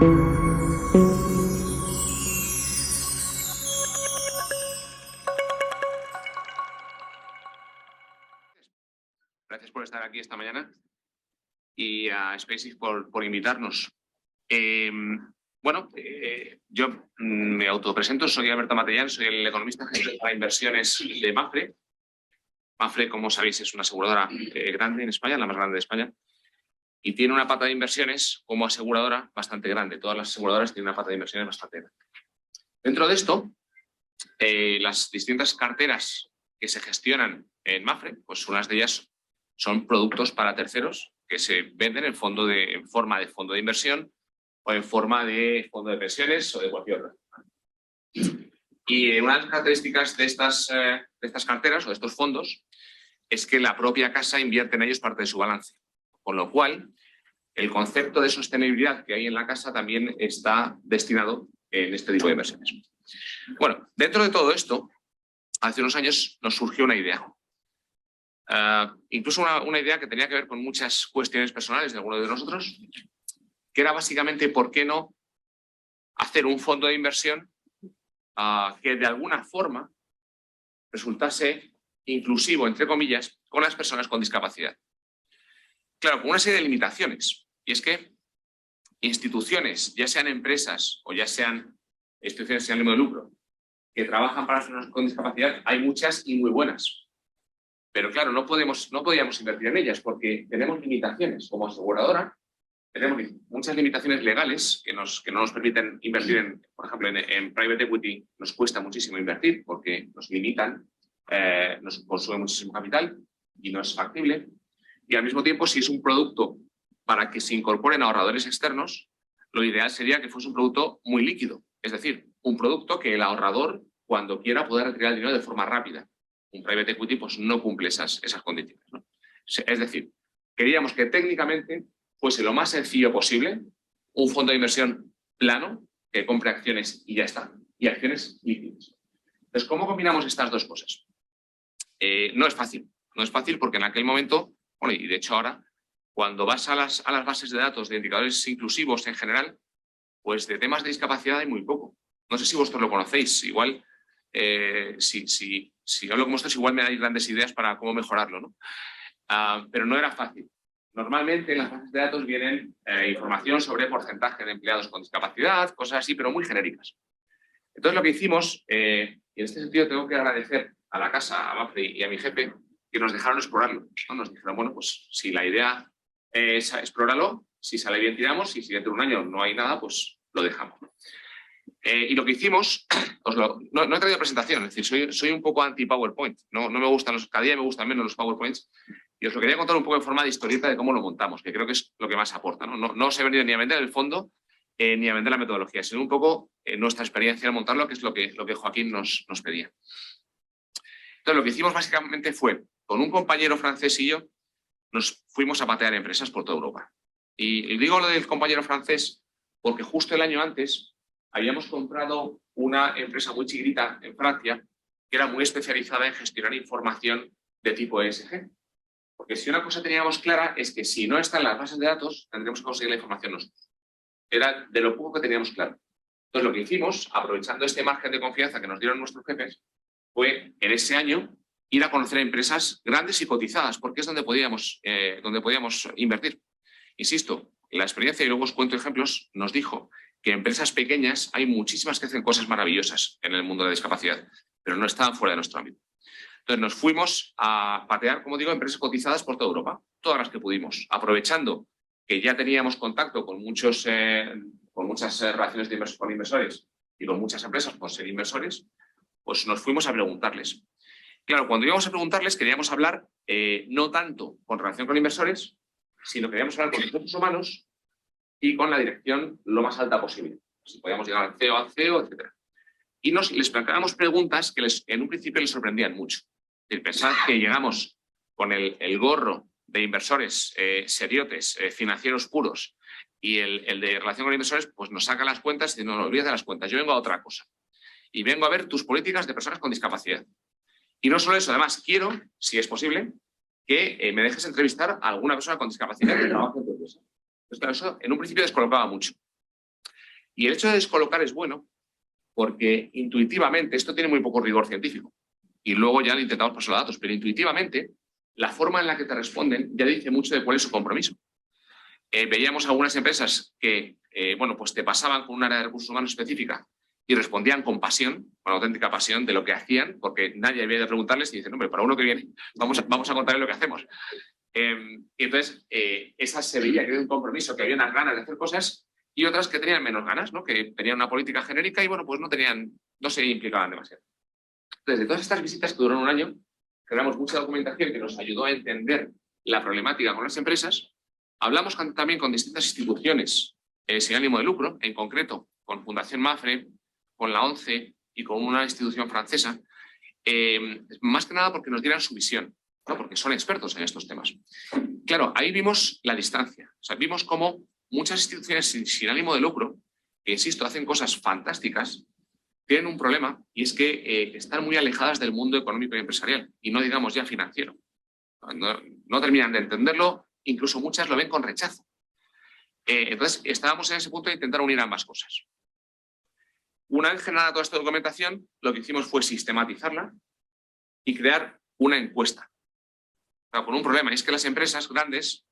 Gracias por estar aquí esta mañana y a SpaceX por invitarnos. Yo me autopresento, soy Alberto Matellán, soy el economista jefe para inversiones de Mapfre. Mapfre, como sabéis, es una aseguradora grande en España, la más grande de España, y tiene una pata de inversiones como aseguradora bastante grande. Todas las aseguradoras tienen una pata de inversiones bastante grande. Dentro de esto, las distintas carteras que se gestionan en Mapfre, pues unas de ellas son productos para terceros que se venden en forma de fondo de inversión o en forma de fondo de pensiones o de cualquier otra. Y una de las características de estas carteras o de estos fondos es que la propia casa invierte en ellos parte de su balance. Con lo cual, el concepto de sostenibilidad que hay en la casa también está destinado en este tipo de inversiones. Bueno, dentro de todo esto, hace unos años nos surgió una idea. Incluso una idea que tenía que ver con muchas cuestiones personales de algunos de nosotros, que era básicamente por qué no hacer un fondo de inversión que de alguna forma resultase inclusivo, entre comillas, con las personas con discapacidad. Claro, con una serie de limitaciones. Y es que instituciones, ya sean empresas o ya sean instituciones sin ánimo de lucro, que trabajan para las personas con discapacidad, hay muchas y muy buenas. Pero claro, no podíamos invertir en ellas porque tenemos limitaciones. Como aseguradora, tenemos muchas limitaciones legales que no nos permiten invertir, por ejemplo, en private equity nos cuesta muchísimo invertir porque nos limitan, nos consume muchísimo capital y no es factible. Y al mismo tiempo, si es un producto para que se incorporen ahorradores externos, lo ideal sería que fuese un producto muy líquido. Es decir, un producto que el ahorrador, cuando quiera, pueda retirar el dinero de forma rápida. Un private equity pues, no cumple esas condiciones, ¿no? Es decir, queríamos que técnicamente fuese lo más sencillo posible, un fondo de inversión plano, que compre acciones y ya está, y acciones líquidas. Entonces, ¿cómo combinamos estas dos cosas? No es fácil porque en aquel momento, bueno, y de hecho ahora, cuando vas a las bases de datos de indicadores inclusivos en general, pues de temas de discapacidad hay muy poco. No sé si vosotros lo conocéis, igual, si hablo con vosotros, igual me dais grandes ideas para cómo mejorarlo, ¿no? Pero no era fácil. Normalmente en las bases de datos vienen información sobre porcentaje de empleados con discapacidad, cosas así, pero muy genéricas. Entonces lo que hicimos, y en este sentido tengo que agradecer a la casa, a Mapfre y a mi jefe, que nos dejaron explorarlo, ¿no? Nos dijeron, bueno, pues si la idea es explóralo, si sale bien tiramos y si dentro de un año no hay nada, pues lo dejamos. Y lo que hicimos, no he traído presentación, es decir, soy un poco anti-PowerPoint, no me gustan cada día me gustan menos los PowerPoints, y os lo quería contar un poco en forma de historieta de cómo lo montamos, que creo que es lo que más aporta. No os he venido ni a vender el fondo ni a vender la metodología, sino un poco nuestra experiencia al montarlo, que es lo que Joaquín nos pedía. Entonces, lo que hicimos básicamente fue, con un compañero francés y yo, nos fuimos a patear empresas por toda Europa. Y digo lo del compañero francés porque justo el año antes habíamos comprado una empresa muy chiquitita en Francia que era muy especializada en gestionar información de tipo ESG. Porque si una cosa teníamos clara es que si no está en las bases de datos, tendremos que conseguir la información nosotros. Era de lo poco que teníamos claro. Entonces, lo que hicimos, aprovechando este margen de confianza que nos dieron nuestros jefes, fue en ese año ir a conocer empresas grandes y cotizadas, porque es donde podíamos invertir. Insisto, la experiencia, y luego os cuento ejemplos, nos dijo que empresas pequeñas hay muchísimas que hacen cosas maravillosas en el mundo de la discapacidad, pero no estaban fuera de nuestro ámbito. Entonces nos fuimos a patear, como digo, empresas cotizadas por toda Europa, todas las que pudimos, aprovechando que ya teníamos contacto con muchas relaciones con inversores y con muchas empresas por ser inversores, pues nos fuimos a preguntarles. Claro, cuando íbamos a preguntarles queríamos hablar no tanto con relación con inversores, sino que queríamos hablar con recursos humanos y con la dirección lo más alta posible. Si podíamos llegar al CEO, etc. Y les planteábamos preguntas que en un principio les sorprendían mucho. Pensad que llegamos con el gorro de inversores seriotes, financieros puros, y el de relación con inversores pues nos saca las cuentas y no nos olvides de las cuentas. Yo vengo a otra cosa. Y vengo a ver tus políticas de personas con discapacidad. Y no solo eso, además quiero, si es posible, que me dejes entrevistar a alguna persona con discapacidad que trabaje en tu empresa. Entonces, claro, eso en un principio descolocaba mucho. Y el hecho de descolocar es bueno porque intuitivamente, esto tiene muy poco rigor científico, y luego ya intentamos pasar los datos, pero intuitivamente la forma en la que te responden ya dice mucho de cuál es su compromiso. Veíamos algunas empresas que bueno, pues te pasaban con un área de recursos humanos específica y respondían con pasión, con auténtica pasión de lo que hacían, porque nadie había de preguntarles y dicen, hombre, para uno que viene, vamos a contarle lo que hacemos. Y entonces, esa se veía que había un compromiso, que había unas ganas de hacer cosas, y otras que tenían menos ganas, ¿no? Que tenían una política genérica y, bueno, pues no se implicaban demasiado. Entonces, de todas estas visitas que duraron un año, creamos mucha documentación que nos ayudó a entender la problemática con las empresas. Hablamos también con distintas instituciones sin ánimo de lucro, en concreto con Fundación Mafre, con la ONCE y con una institución francesa, más que nada porque nos dieran su visión, ¿no? Porque son expertos en estos temas. Claro, ahí vimos la distancia. O sea, vimos cómo muchas instituciones sin ánimo de lucro, que insisto, hacen cosas fantásticas, tienen un problema, y es que están muy alejadas del mundo económico y empresarial, y no digamos ya financiero. No terminan de entenderlo, incluso muchas lo ven con rechazo. Entonces, estábamos en ese punto de intentar unir ambas cosas. Una vez generada toda esta documentación, lo que hicimos fue sistematizarla y crear una encuesta. Pero con un problema, es que las empresas grandes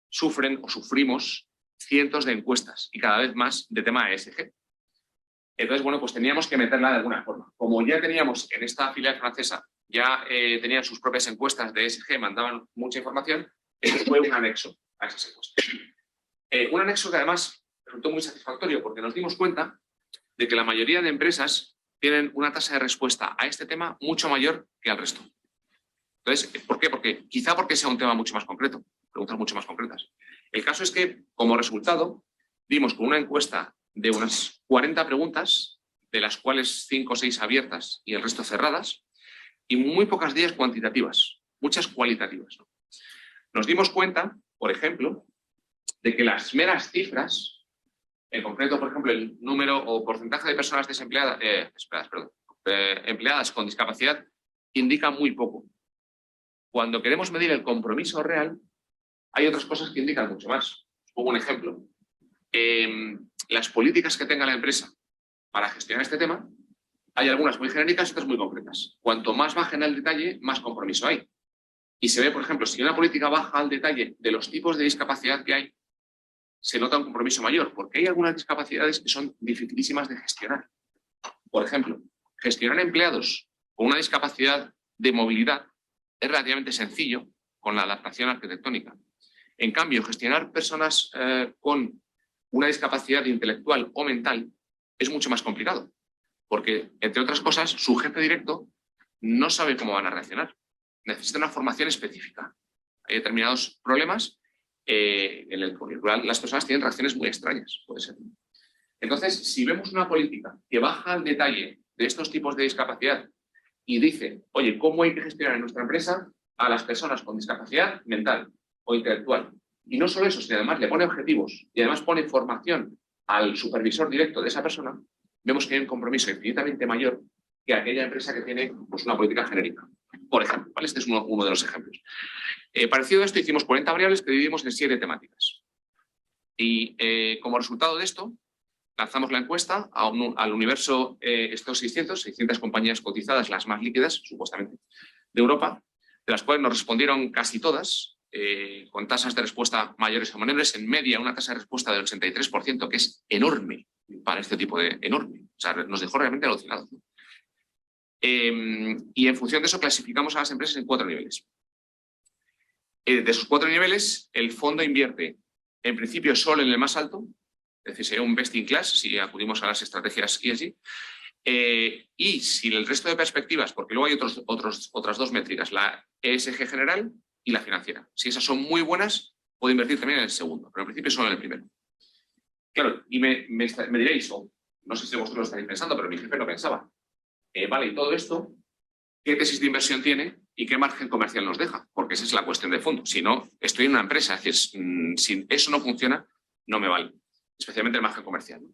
sufren o sufrimos cientos de encuestas, y cada vez más de tema ESG. Entonces, bueno, pues teníamos que meterla de alguna forma. Como ya teníamos en esta filial francesa, ya tenían sus propias encuestas de ESG, mandaban mucha información, eso fue un anexo a esas encuestas. Un anexo que además resultó muy satisfactorio porque nos dimos cuenta de que la mayoría de empresas tienen una tasa de respuesta a este tema mucho mayor que al resto. Entonces, ¿por qué? Quizá porque sea un tema mucho más concreto, preguntas mucho más concretas. El caso es que, como resultado, dimos con una encuesta de unas 40 preguntas, de las cuales 5 o 6 abiertas y el resto cerradas, y muy pocas de ellas cuantitativas, muchas cualitativas, ¿no? Nos dimos cuenta, por ejemplo, de que las meras cifras, en concreto, por ejemplo, el número o porcentaje de personas desempleadas, empleadas con discapacidad, indican muy poco. Cuando queremos medir el compromiso real, hay otras cosas que indican mucho más. Os pongo un ejemplo. Las políticas que tenga la empresa para gestionar este tema, hay algunas muy genéricas y otras muy concretas. Cuanto más baja en el detalle, más compromiso hay. Y se ve, por ejemplo, si una política baja al detalle de los tipos de discapacidad que hay, se nota un compromiso mayor, porque hay algunas discapacidades que son dificilísimas de gestionar. Por ejemplo, gestionar empleados con una discapacidad de movilidad es relativamente sencillo con la adaptación arquitectónica. En cambio, gestionar personas con una discapacidad intelectual o mental es mucho más complicado, porque, entre otras cosas, su jefe directo no sabe cómo van a reaccionar. Necesita una formación específica. Hay determinados problemas en el cual las personas tienen reacciones muy extrañas, puede ser. Entonces, si vemos una política que baja al detalle de estos tipos de discapacidad y dice, oye, ¿cómo hay que gestionar en nuestra empresa a las personas con discapacidad mental o intelectual? Y no solo eso, sino además le pone objetivos y además pone formación al supervisor directo de esa persona, vemos que hay un compromiso infinitamente mayor que aquella empresa que tiene pues, una política genérica. Por ejemplo, ¿vale? Este es uno de los ejemplos. Parecido a esto, hicimos 40 variables que dividimos en 7 temáticas. Y como resultado de esto, lanzamos la encuesta al universo, estos 600 compañías cotizadas, las más líquidas, supuestamente, de Europa, de las cuales nos respondieron casi todas, con tasas de respuesta mayores o menores, en media una tasa de respuesta del 83%, que es enorme para este tipo de... enorme. O sea, nos dejó realmente alucinados, ¿no? Y en función de eso clasificamos a las empresas en 4 niveles. De esos 4 niveles, el fondo invierte, en principio, solo en el más alto, es decir, sería un best in class si acudimos a las estrategias ESG. Y si el resto de perspectivas, porque luego hay otras 2 métricas, la ESG general y la financiera. Si esas son muy buenas, puedo invertir también en el segundo, pero en principio solo en el primero. Claro, y me diréis, no sé si vosotros lo estaréis pensando, pero mi jefe lo pensaba. Vale, y todo esto, ¿qué tesis de inversión tiene y qué margen comercial nos deja? Porque esa es la cuestión de fondo. Si no, estoy en una empresa, es decir, si eso no funciona, no me vale, especialmente el margen comercial, ¿no?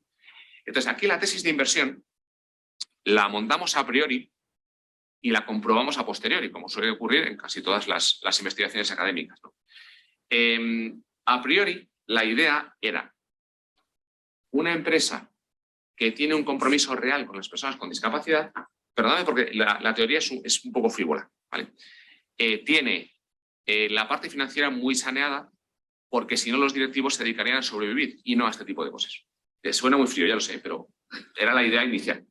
Entonces, aquí la tesis de inversión la montamos a priori y la comprobamos a posteriori, como suele ocurrir en casi todas las investigaciones académicas, ¿no? A priori, la idea era una empresa que tiene un compromiso real con las personas con discapacidad, perdóname porque la teoría es un poco frívola, ¿vale? Tiene la parte financiera muy saneada, porque si no los directivos se dedicarían a sobrevivir y no a este tipo de cosas. Suena muy frío, ya lo sé, pero era la idea inicial.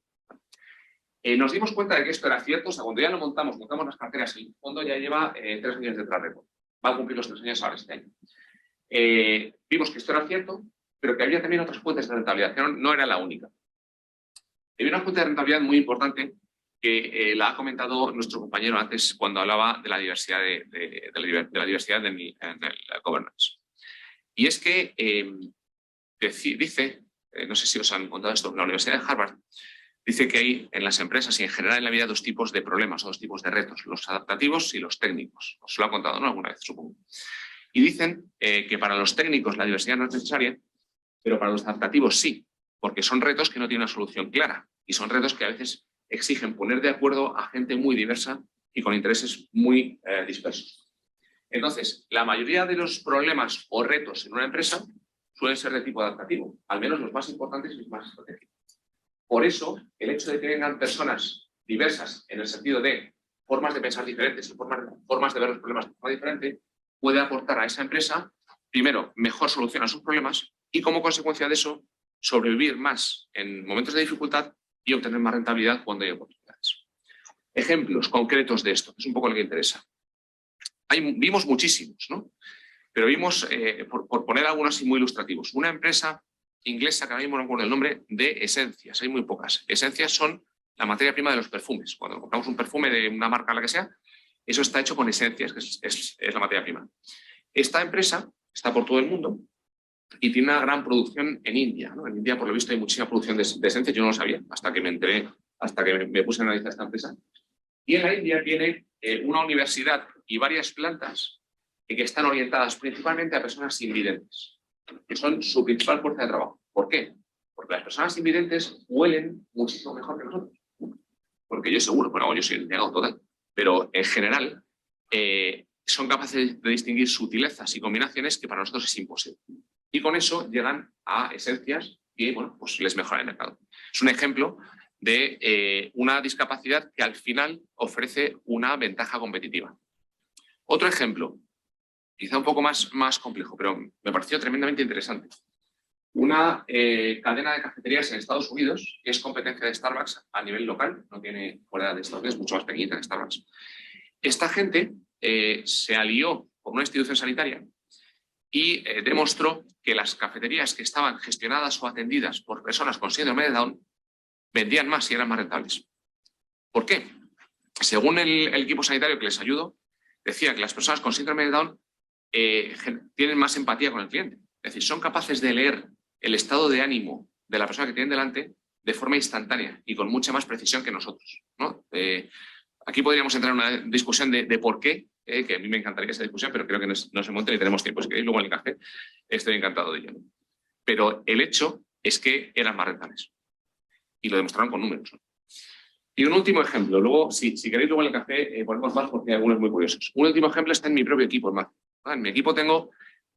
Nos dimos cuenta de que esto era cierto, o sea, cuando ya lo montamos las carteras, el fondo ya lleva 3 años de track record. Va a cumplir los 3 años ahora este año. Vimos que esto era cierto, pero que había también otras fuentes de rentabilidad, que no era la única. Había una fuente de rentabilidad muy importante que la ha comentado nuestro compañero antes cuando hablaba de la diversidad de la diversidad en el governance. Y es que dice, no sé si os han contado esto, la Universidad de Harvard dice que hay en las empresas y en general en la vida 2 tipos de problemas o 2 tipos de retos, los adaptativos y los técnicos. Os lo ha contado, ¿no? Alguna vez, supongo. Y dicen que para los técnicos la diversidad no es necesaria, pero para los adaptativos sí, porque son retos que no tienen una solución clara y son retos que a veces exigen poner de acuerdo a gente muy diversa y con intereses muy dispersos. Entonces, la mayoría de los problemas o retos en una empresa suelen ser de tipo adaptativo, al menos los más importantes y los más estratégicos. Por eso, el hecho de que vengan personas diversas en el sentido de formas de pensar diferentes y formas de ver los problemas de forma diferente, puede aportar a esa empresa, primero, mejor solución a sus problemas y, como consecuencia de eso, sobrevivir más en momentos de dificultad y obtener más rentabilidad cuando hay oportunidades. Ejemplos concretos de esto, que es un poco lo que interesa. Vimos muchísimos, ¿no? Pero vimos, por poner algunos así muy ilustrativos, una empresa inglesa, que ahora mismo no recuerdo el nombre, de esencias. Hay muy pocas. Esencias son la materia prima de los perfumes. Cuando compramos un perfume de una marca, la que sea, eso está hecho con esencias, que es la materia prima. Esta empresa está por todo el mundo y tiene una gran producción en India, ¿no? En India, por lo visto, hay muchísima producción de esencias. Yo no lo sabía hasta que me enteré, hasta que me puse a analizar esta empresa. Y en la India tiene una universidad y varias plantas que están orientadas principalmente a personas invidentes, que son su principal fuerza de trabajo. ¿Por qué? Porque las personas invidentes huelen muchísimo mejor que nosotros. Porque yo seguro, bueno, yo soy negado total, pero en general son capaces de distinguir sutilezas y combinaciones que para nosotros es imposible. Y con eso llegan a esencias y, bueno, pues les mejora el mercado. Es un ejemplo de una discapacidad que al final ofrece una ventaja competitiva. Otro ejemplo, quizá un poco más complejo, pero me pareció tremendamente interesante. Una cadena de cafeterías en Estados Unidos, que es competencia de Starbucks a nivel local, no tiene fuera de Estados Unidos, mucho más pequeñita que Starbucks. Esta gente se alió con una institución sanitaria y demostró que las cafeterías que estaban gestionadas o atendidas por personas con síndrome de Down vendían más y eran más rentables. ¿Por qué? Según el equipo sanitario que les ayudó, decía que las personas con síndrome de Down tienen más empatía con el cliente. Es decir, son capaces de leer el estado de ánimo de la persona que tienen delante de forma instantánea y con mucha más precisión que nosotros, ¿no? Aquí podríamos entrar en una discusión de por qué, que a mí me encantaría esa discusión, pero creo que no se monte ni tenemos tiempo. Si queréis, luego en el café estoy encantado de ello, ¿no? Pero el hecho es que eran más rentables. Y lo demostraron con números, ¿no? Y un último ejemplo, luego, si queréis luego en el café ponemos más porque hay algunos muy curiosos. Un último ejemplo está en mi propio equipo, ¿no? En mi equipo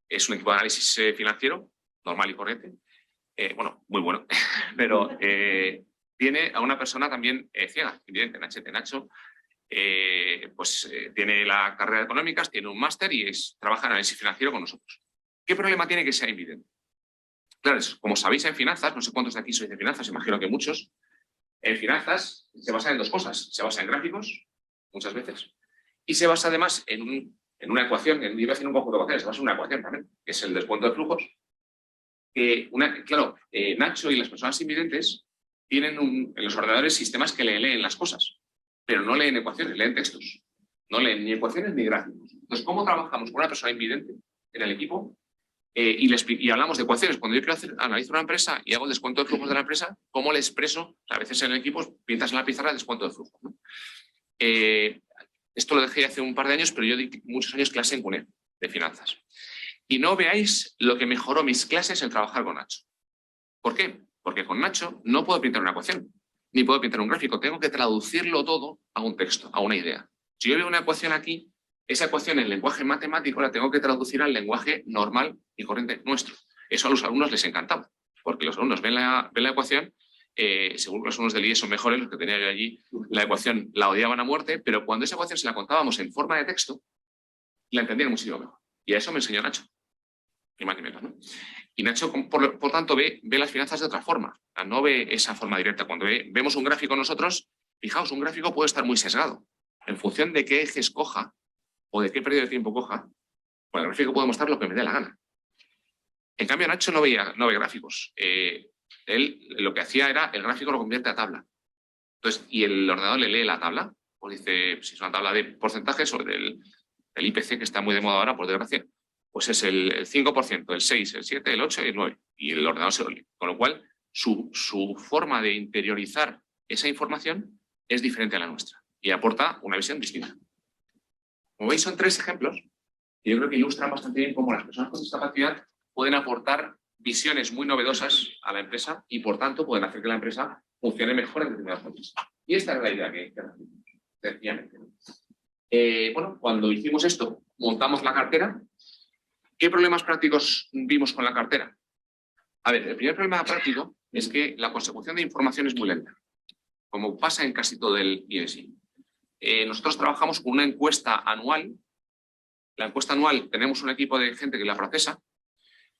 es un equipo de análisis financiero, normal y corriente, bueno, muy bueno, pero tiene a una persona también ciega, evidente, Nacho, tiene la carrera de económicas, tiene un máster y trabaja en análisis financiero con nosotros. ¿Qué problema tiene que sea invidente? Claro, como sabéis en finanzas, no sé cuántos de aquí sois de finanzas, imagino que muchos, en finanzas se basa en 2 cosas. Se basa en gráficos, muchas veces, y se basa además en una ecuación, iba a decir un conjunto de ecuaciones, se basa en una ecuación también, que es el descuento de flujos. Claro, Nacho y las personas invidentes tienen en los ordenadores sistemas que le leen las cosas, pero no leen ecuaciones, leen textos. No leen ni ecuaciones ni gráficos. Entonces, ¿cómo trabajamos con una persona invidente en el equipo? Y hablamos de ecuaciones. Cuando yo quiero analizo una empresa y hago el descuento de flujos de la empresa, ¿cómo le expreso? O sea, a veces en el equipo pintas en la pizarra el descuento de flujos, ¿no? Esto lo dejé hace un par de años, pero yo di muchos años clase en CUNED de finanzas. Y no veáis lo que mejoró mis clases en trabajar con Nacho. ¿Por qué? Porque con Nacho no puedo pintar una ecuación, ni puedo pintar un gráfico. Tengo que traducirlo todo a un texto, a una idea. Si yo veo una ecuación aquí, esa ecuación en lenguaje matemático la tengo que traducir al lenguaje normal y corriente nuestro. Eso a los alumnos les encantaba, porque los alumnos ven la ecuación según los alumnos del IES son mejores, los que tenía yo allí, la ecuación la odiaban a muerte, pero cuando esa ecuación se la contábamos en forma de texto, la entendían muchísimo mejor. Y a eso me enseñó Nacho, ni más ni menos, ¿no? Y Nacho, por tanto, ve las finanzas de otra forma, no ve esa forma directa. Cuando vemos un gráfico nosotros, fijaos, un gráfico puede estar muy sesgado. En función de qué ejes coja o de qué periodo de tiempo coja, pues el gráfico puede mostrar lo que me dé la gana. En cambio, Nacho no ve gráficos. Él lo que hacía era, el gráfico lo convierte a tabla. Entonces, y el ordenador le lee la tabla, pues dice, si es una tabla de porcentajes o del IPC, que está muy de moda ahora, por desgracia, pues es el 5%, el 6, el 7, el 8 y el 9. Y el ordenador se lo lee. Con lo cual, su forma de interiorizar esa información es diferente a la nuestra y aporta una visión distinta. Como veis, son 3 ejemplos que yo creo que ilustran bastante bien cómo las personas con discapacidad pueden aportar visiones muy novedosas a la empresa y, por tanto, pueden hacer que la empresa funcione mejor en determinados momentos. Y esta es la idea que sencillamente. Bueno, cuando hicimos esto, montamos la cartera. ¿Qué problemas prácticos vimos con la cartera? A ver, el primer problema práctico es que la consecución de información es muy lenta, como pasa en casi todo el INSI. Nosotros trabajamos con una encuesta anual. La encuesta anual tenemos un equipo de gente que la procesa.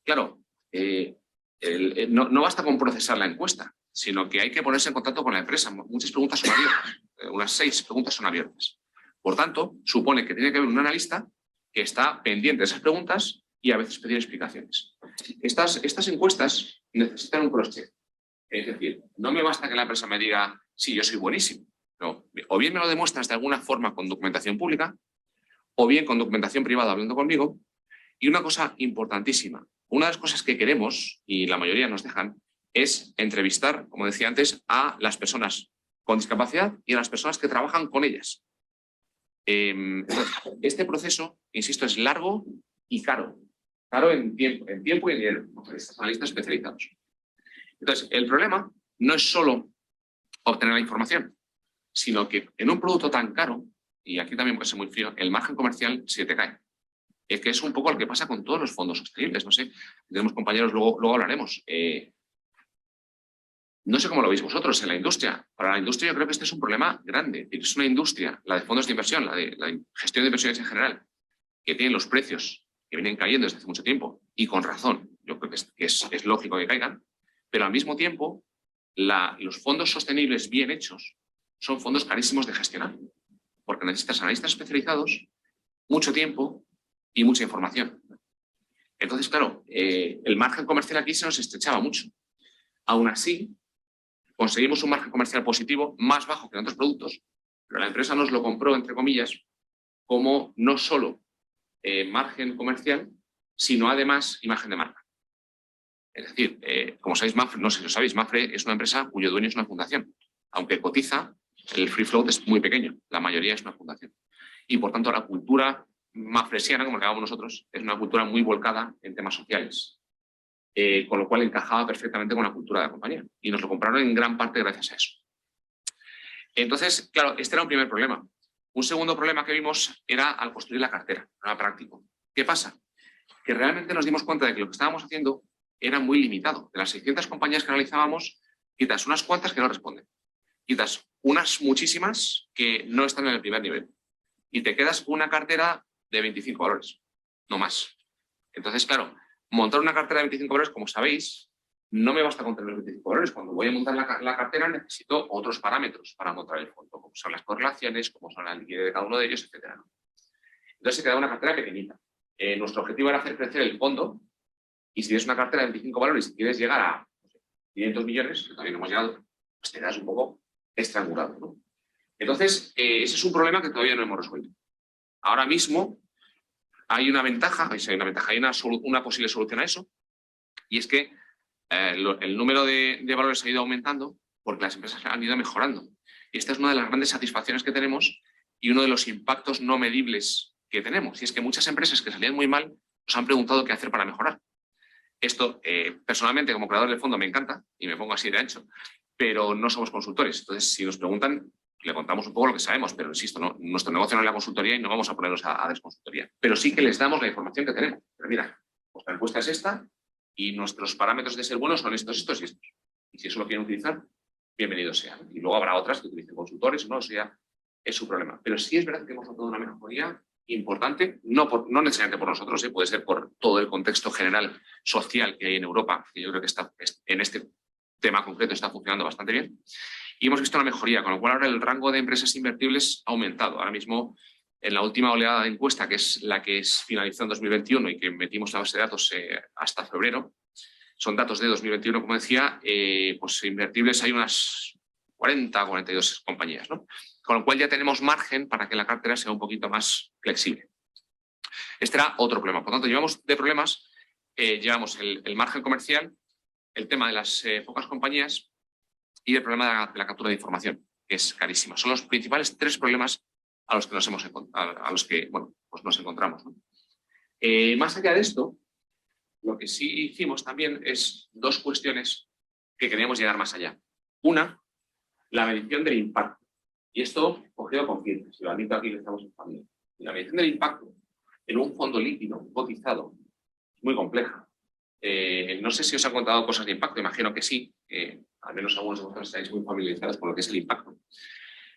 Claro, no basta con procesar la encuesta, sino que hay que ponerse en contacto con la empresa. Muchas preguntas son abiertas, unas 6 preguntas son abiertas. Por tanto, supone que tiene que haber un analista que está pendiente de esas preguntas y a veces pedir explicaciones. Estas encuestas necesitan un cross-check. Es decir, no me basta que la empresa me diga, sí, yo soy buenísimo. No, o bien me lo demuestras de alguna forma con documentación pública, o bien con documentación privada hablando conmigo. Y una cosa importantísima, una de las cosas que queremos, y la mayoría nos dejan, es entrevistar, como decía antes, a las personas con discapacidad y a las personas que trabajan con ellas. Este proceso, insisto, es largo y caro. Caro en tiempo y en dinero, estos analistas especializados. Entonces, el problema no es solo obtener la información, sino que en un producto tan caro, y aquí también puede ser muy frío, el margen comercial se te cae. Es que es un poco lo que pasa con todos los fondos sostenibles. No sé, tenemos compañeros, luego hablaremos. No sé cómo lo veis vosotros en la industria. Para la industria yo creo que este es un problema grande. Es una industria, la de fondos de inversión, la gestión de inversiones en general, que tiene los precios que vienen cayendo desde hace mucho tiempo, y con razón. Yo creo que es lógico que caigan, pero al mismo tiempo los fondos sostenibles bien hechos son fondos carísimos de gestionar, porque necesitas analistas especializados, mucho tiempo y mucha información. Entonces, claro, el margen comercial aquí se nos estrechaba mucho. Aún así, conseguimos un margen comercial positivo más bajo que en otros productos, pero la empresa nos lo compró, entre comillas, como no solo margen comercial, sino además imagen de marca. Es decir, como sabéis, Mapfre, no sé si lo sabéis, Mapfre es una empresa cuyo dueño es una fundación. Aunque cotiza, el free float es muy pequeño, la mayoría es una fundación. Y por tanto, la cultura mafresiana, como le llamamos nosotros, es una cultura muy volcada en temas sociales. Con lo cual encajaba perfectamente con la cultura de la compañía. Y nos lo compraron en gran parte gracias a eso. Entonces, claro, este era un primer problema. Un segundo problema que vimos era al construir la cartera, era práctico. ¿Qué pasa? Que realmente nos dimos cuenta de que lo que estábamos haciendo era muy limitado. De las 600 compañías que analizábamos, quitas unas cuantas que no responden. Quitas unas muchísimas que no están en el primer nivel. Y te quedas una cartera de 25 valores, no más. Entonces, claro, montar una cartera de 25 valores, como sabéis, no me basta con tener los 25 valores. Cuando voy a montar la cartera necesito otros parámetros para montar el fondo, como son las correlaciones, como son la liquidez de cada uno de ellos, etc. Entonces se queda una cartera pequeñita. Nuestro objetivo era hacer crecer el fondo, y si tienes una cartera de 25 valores y quieres llegar a 500 millones, que todavía no hemos llegado, pues te das un poco estrangulado, ¿no? Entonces, ese es un problema que todavía no hemos resuelto. Ahora mismo hay una ventaja, hay una posible solución a eso, y es que el número de valores ha ido aumentando porque las empresas han ido mejorando. Y esta es una de las grandes satisfacciones que tenemos y uno de los impactos no medibles que tenemos. Y es que muchas empresas que salían muy mal nos han preguntado qué hacer para mejorar. Esto, personalmente, como creador del fondo, me encanta y me pongo así de ancho, pero no somos consultores. Entonces, si nos preguntan, le contamos un poco lo que sabemos, pero insisto, nuestro negocio no es la consultoría y no vamos a ponernos a desconsultoría. Pero sí que les damos la información que tenemos. Pero mira, vuestra encuesta es esta y nuestros parámetros de ser buenos son estos, estos y estos. Y si eso lo quieren utilizar, bienvenido sea. Y luego habrá otras que utilicen consultores, no, eso ya es su problema. Pero sí es verdad que hemos notado una mejoría importante, no necesariamente por nosotros, puede ser por todo el contexto general social que hay en Europa, que yo creo que está, en este tema concreto está funcionando bastante bien. Y hemos visto una mejoría, con lo cual ahora el rango de empresas invertibles ha aumentado. Ahora mismo, en la última oleada de encuesta, que es la que finalizó en 2021 y que metimos la base de datos hasta febrero, son datos de 2021, como decía, pues invertibles hay unas 40, 42 compañías, ¿no? Con lo cual ya tenemos margen para que la cartera sea un poquito más flexible. Este era otro problema. Por tanto, llevamos de problemas, llevamos el margen comercial, el tema de las pocas compañías y el problema de la captura de información, que es carísima. Son los principales 3 problemas a los que nos encontramos, ¿no? Más allá de esto, lo que sí hicimos también es 2 cuestiones que queríamos llegar más allá. Una, la medición del impacto. Y esto cogido con pinzas, si lo admito aquí que estamos en familia. Y la medición del impacto en un fondo líquido cotizado es muy compleja. No sé si os han contado cosas de impacto, imagino que sí, al menos algunos de vosotros estáis muy familiarizados con lo que es el impacto.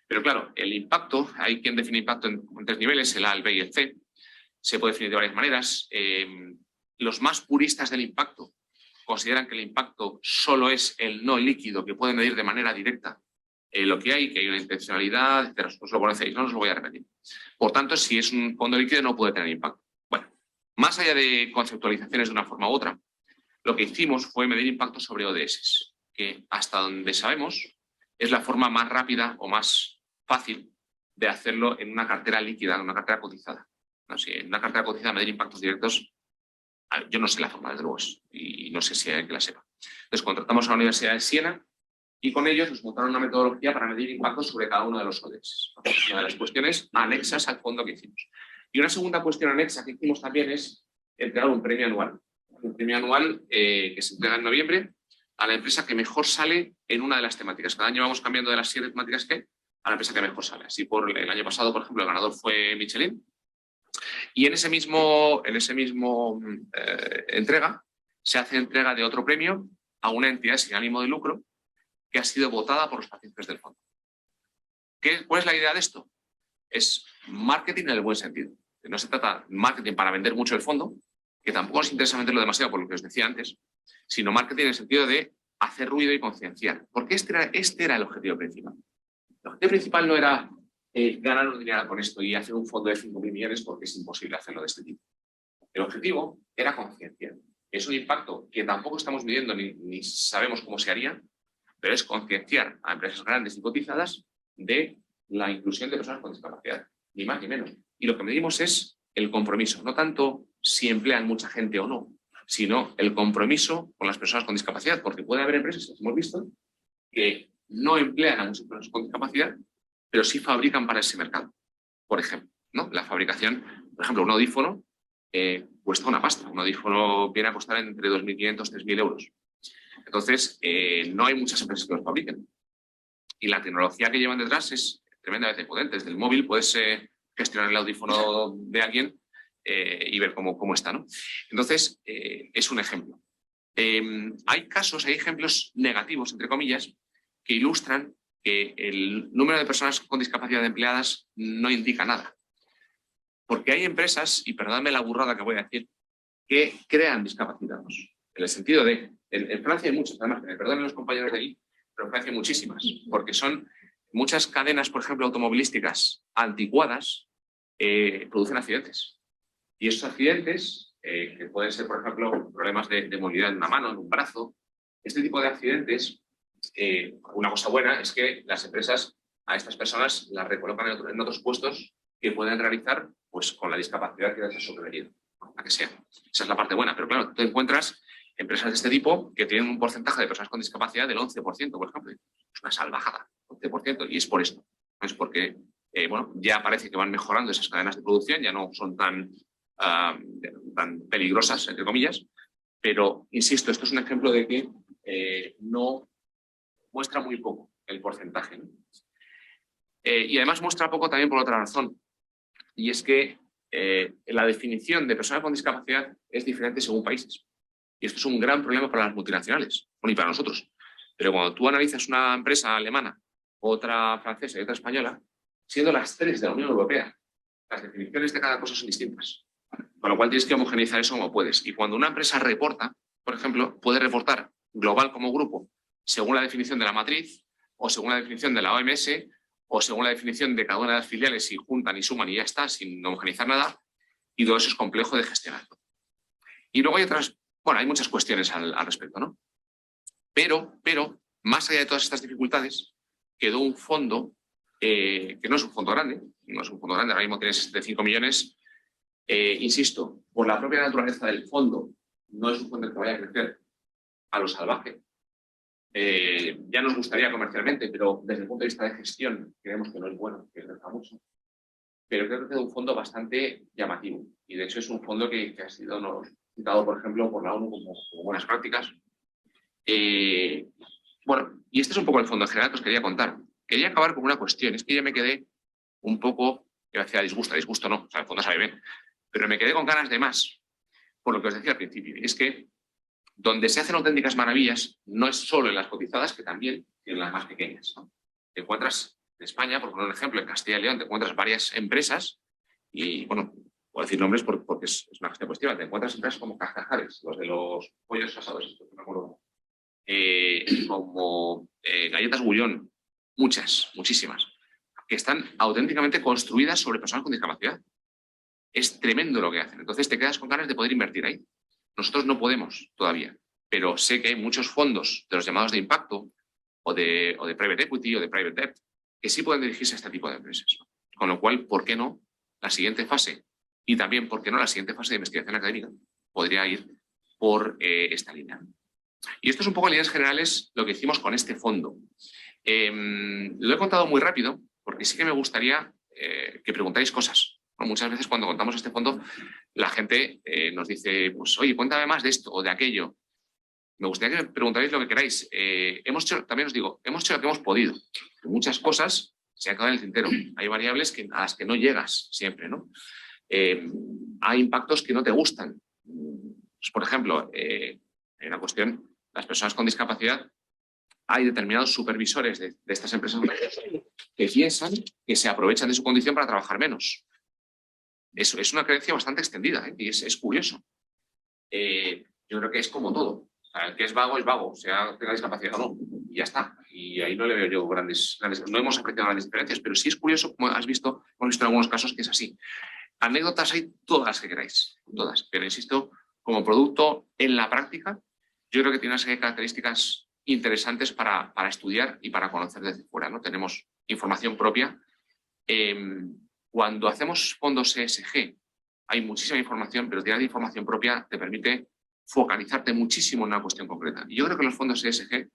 Pero claro, el impacto, hay quien define impacto en 3 niveles, el A, el B y el C. Se puede definir de varias maneras. Los más puristas del impacto consideran que el impacto solo es el no líquido que puede medir de manera directa lo que hay una intencionalidad, etc. Os lo conocéis, no os lo voy a repetir. Por tanto, si es un fondo líquido no puede tener impacto. Bueno, más allá de conceptualizaciones de una forma u otra, lo que hicimos fue medir impacto sobre ODS, que hasta donde sabemos es la forma más rápida o más fácil de hacerlo en una cartera líquida, en una cartera cotizada. No sé, en una cartera cotizada medir impactos directos, yo no sé la forma, desde luego, y no sé si hay que la sepa. Entonces, contratamos a la Universidad de Siena y con ellos nos montaron una metodología para medir impactos sobre cada uno de los ODS. Una de las cuestiones anexas al fondo que hicimos. Y una segunda cuestión anexa que hicimos también es entregar un premio anual. Un premio anual que se entrega en noviembre a la empresa que mejor sale en una de las temáticas. Cada año vamos cambiando de las 7 temáticas que hay a la empresa que mejor sale. Así por el año pasado, por ejemplo, el ganador fue Michelin. Y en ese mismo entrega se hace entrega de otro premio a una entidad sin ánimo de lucro que ha sido votada por los participantes del fondo. ¿Cuál es la idea de esto? Es marketing en el buen sentido. No se trata de marketing para vender mucho el fondo, que tampoco nos interesa venderlo demasiado por lo que os decía antes, sino marketing en el sentido de hacer ruido y concienciar. Porque este era el objetivo principal. El objetivo principal no era ganar un dinero con esto y hacer un fondo de 5.000 millones porque es imposible hacerlo de este tipo. El objetivo era concienciar. Es un impacto que tampoco estamos midiendo ni sabemos cómo se haría, pero es concienciar a empresas grandes y cotizadas de la inclusión de personas con discapacidad, ni más ni menos. Y lo que medimos es el compromiso, no tanto si emplean mucha gente o no, sino el compromiso con las personas con discapacidad, porque puede haber empresas, que hemos visto, que no emplean a muchas personas con discapacidad, pero sí fabrican para ese mercado. Por ejemplo, ¿no? La fabricación, por ejemplo, un audífono cuesta una pasta. Un audífono viene a costar entre 2.500 y 3.000 euros. Entonces, no hay muchas empresas que los fabriquen. Y la tecnología que llevan detrás es tremendamente potente. Desde el móvil puedes gestionar el audífono de alguien y ver cómo está, ¿no? Entonces, es un ejemplo. Hay ejemplos negativos, entre comillas, que ilustran que el número de personas con discapacidad empleadas no indica nada. Porque hay empresas, y perdóname la burrada que voy a decir, que crean discapacitados. En el sentido de, en Francia hay muchas, además, me perdonen los compañeros de ahí, pero en Francia hay muchísimas, porque son muchas cadenas, por ejemplo, automovilísticas anticuadas, producen accidentes. Y esos accidentes, que pueden ser, por ejemplo, problemas de movilidad en una mano, en un brazo, este tipo de accidentes, una cosa buena es que las empresas a estas personas las recolocan en otros puestos que pueden realizar pues, con la discapacidad que les ha sobrevenido, la que sea. Esa es la parte buena, pero claro, tú encuentras empresas de este tipo que tienen un porcentaje de personas con discapacidad del 11%, por ejemplo. Es una salvajada, 11%, y es por esto. Es porque ya parece que van mejorando esas cadenas de producción, ya no son tan peligrosas, entre comillas, pero, insisto, esto es un ejemplo de que no muestra muy poco el porcentaje, ¿no? Y además muestra poco también por otra razón, y es que la definición de persona con discapacidad es diferente según países. Y esto es un gran problema para las multinacionales, y para nosotros, Pero cuando tú analizas una empresa alemana, otra francesa y otra española, siendo las 3 de la Unión Europea, las definiciones de cada cosa son distintas. Con lo cual tienes que homogeneizar eso como puedes. Y cuando una empresa reporta, por ejemplo, puede reportar global como grupo según la definición de la matriz o según la definición de la OMS o según la definición de cada una de las filiales y juntan y suman y ya está, sin homogeneizar nada. Y todo eso es complejo de gestionar. Y luego hay otras, bueno, hay muchas cuestiones al respecto, ¿no? Pero, más allá de todas estas dificultades, quedó un fondo que no es un fondo grande, ahora mismo tiene 65 millones. Insisto, por la propia naturaleza del fondo, no es un fondo que vaya a crecer a lo salvaje. Ya nos gustaría comercialmente, pero desde el punto de vista de gestión creemos que no es bueno, que crezca mucho. Pero creo que es un fondo bastante llamativo. Y de hecho es un fondo que ha sido citado, por ejemplo, por la ONU como buenas prácticas. Bueno, y este es un poco el fondo en general que os quería contar. Quería acabar con una cuestión. Es que yo me quedé un poco, yo decía disgusto no, o sea, el fondo sabe bien, pero me quedé con ganas de más, por lo que os decía al principio. Es que donde se hacen auténticas maravillas no es solo en las cotizadas, que también tienen las más pequeñas, ¿no? Te encuentras en España, por poner un ejemplo, en Castilla y León, te encuentras varias empresas y, bueno, puedo decir nombres porque es una gestión positiva. Te encuentras empresas como Cajajares, los de los pollos asados, esto que me acuerdo, como Galletas Bullón, muchísimas, que están auténticamente construidas sobre personas con discapacidad. Es tremendo lo que hacen. Entonces te quedas con ganas de poder invertir ahí. Nosotros no podemos todavía, pero sé que hay muchos fondos de los llamados de impacto o de private equity o de private debt que sí pueden dirigirse a este tipo de empresas. Con lo cual, ¿por qué no la siguiente fase? Y también, ¿por qué no la siguiente fase de investigación académica? Podría ir por esta línea. Y esto es un poco en líneas generales lo que hicimos con este fondo. Lo he contado muy rápido porque sí que me gustaría que preguntáis cosas. Muchas veces cuando contamos este fondo, la gente nos dice, pues oye, cuéntame más de esto o de aquello. Me gustaría que me preguntarais lo que queráis. También os digo, hemos hecho lo que hemos podido. Muchas cosas se han quedado en el tintero. Hay variables a las que no llegas siempre, ¿no? Hay impactos que no te gustan. Pues, por ejemplo, hay una cuestión, las personas con discapacidad, hay determinados supervisores de estas empresas que piensan que se aprovechan de su condición para trabajar menos. Eso es una creencia bastante extendida, y es curioso. Yo creo que es como todo. O sea, el que es vago, sea tenga discapacidad o no, y ya está. Y ahí no le veo yo grandes, no hemos apreciado grandes diferencias, pero sí es curioso, como hemos visto en algunos casos que es así. Anécdotas hay todas las que queráis, todas, pero insisto, como producto en la práctica, yo creo que tiene una serie de características interesantes para estudiar y para conocer desde fuera, ¿no? Tenemos información propia. Cuando hacemos fondos ESG, hay muchísima información, pero tener información propia te permite focalizarte muchísimo en una cuestión concreta. Y yo creo que los fondos ESG,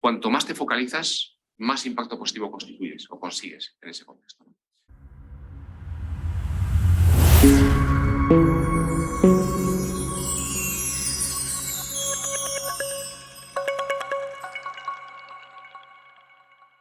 cuanto más te focalizas, más impacto positivo constituyes o consigues en ese contexto, ¿no?